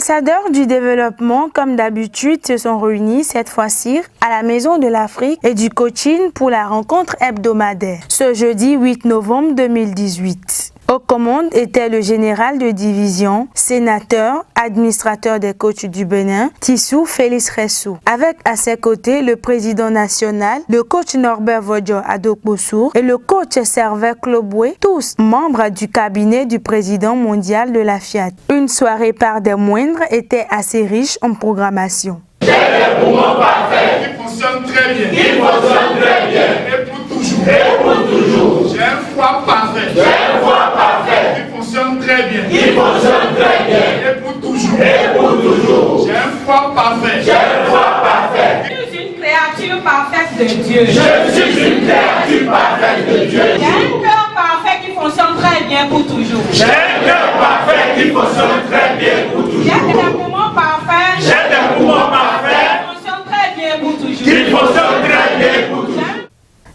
ambassadeurs du développement, comme d'habitude, se sont réunis cette fois-ci à la Maison de l'Afrique et du coaching pour la rencontre hebdomadaire, ce jeudi 8 novembre 2018. Aux commandes était le général de division, sénateur, administrateur des coachs du Bénin, Tissou Félix Ressou. Avec à ses côtés le président national, le coach Norbert Vodjo Adokbosour et le coach Servais Klobwe, tous membres du cabinet du président mondial de la FIAT. Une soirée par des moindres était assez riche en programmation. J'ai des poumons parfaits. Qui fonctionnent très bien. Qui fonctionnent très bien. Et pour toujours. Et pour toujours. J'ai un foie parfait. J'ai un foie parfait. Qui fonctionne très bien. Qui fonctionne très bien. Et pour toujours. Et pour toujours. J'ai un foie parfait. J'ai un foie parfait. Je suis une créature parfaite de Dieu. Je suis une créature parfaite de Dieu. J'ai un cœur parfait qui fonctionne très bien pour toujours. J'ai un cœur parfait qui fonctionne très bien pour toujours. J'ai des poumons parfaits. J'ai des poumons parfaits. Qui fonctionne très bien pour toujours.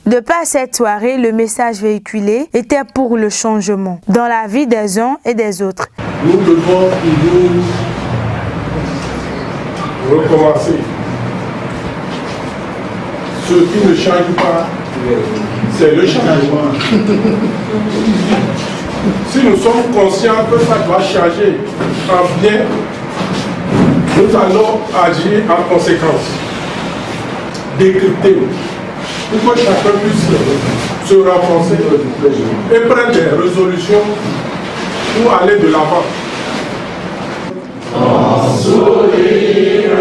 De par cette soirée, le message véhiculé était pour le changement dans la vie des uns et des autres. Nous devons toujours recommencer. Ce qui ne change pas, c'est le changement. Si nous sommes conscients que ça doit changer en bien, nous allons agir en conséquence. Décrypter pour que chacun puisse se renforcer et prendre des résolutions pour aller de l'avant. Ton sourire,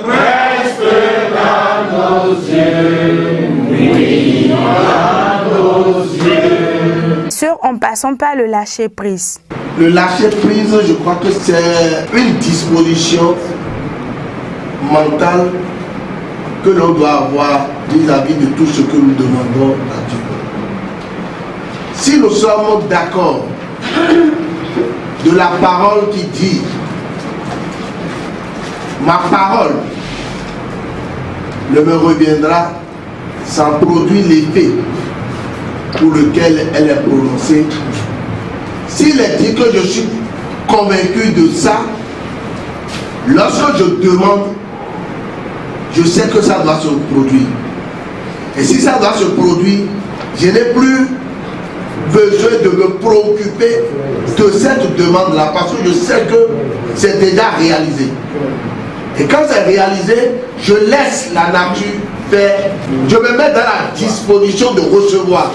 reste dans nos yeux, oui, dans nos yeux. Sûr, en passant par le lâcher prise. Le lâcher prise, je crois que c'est une disposition mentale que l'on doit avoir vis-à-vis de tout ce que nous demandons à Dieu. Si nous sommes d'accord de la parole qui dit « Ma parole ne me reviendra sans produire l'effet pour lequel elle est prononcée », s'il est dit que je suis convaincu de ça, lorsque je demande, je sais que ça doit se produire. Et si ça doit se produire, je n'ai plus besoin de me préoccuper de cette demande-là, parce que je sais que c'est déjà réalisé. Et quand c'est réalisé, je laisse la nature faire. Je me mets dans la disposition de recevoir.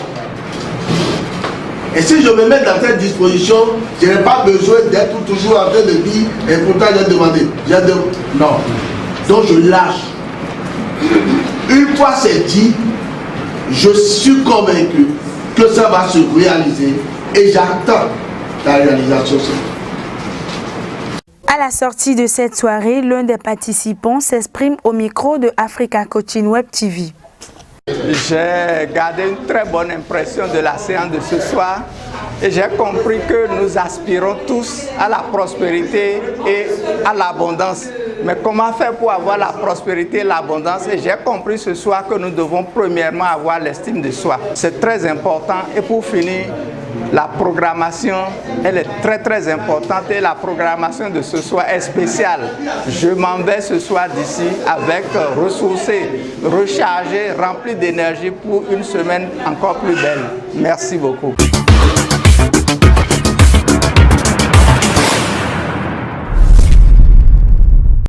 Et si je me mets dans cette disposition, je n'ai pas besoin d'être toujours en train de dire, et pourtant j'ai demandé. Non. Donc je lâche. Une fois c'est dit, je suis convaincu que ça va se réaliser et j'attends la réalisation. À la sortie de cette soirée, l'un des participants s'exprime au micro de Africa Coaching Web TV. J'ai gardé une très bonne impression de la séance de ce soir et j'ai compris que nous aspirons tous à la prospérité et à l'abondance. Mais comment faire pour avoir la prospérité et l'abondance? Et j'ai compris ce soir que nous devons premièrement avoir l'estime de soi. C'est très important. Et pour finir, la programmation, elle est très importante et la programmation de ce soir est spéciale. Je m'en vais ce soir d'ici avec ressourcé, rechargé, rempli d'énergie pour une semaine encore plus belle. Merci beaucoup.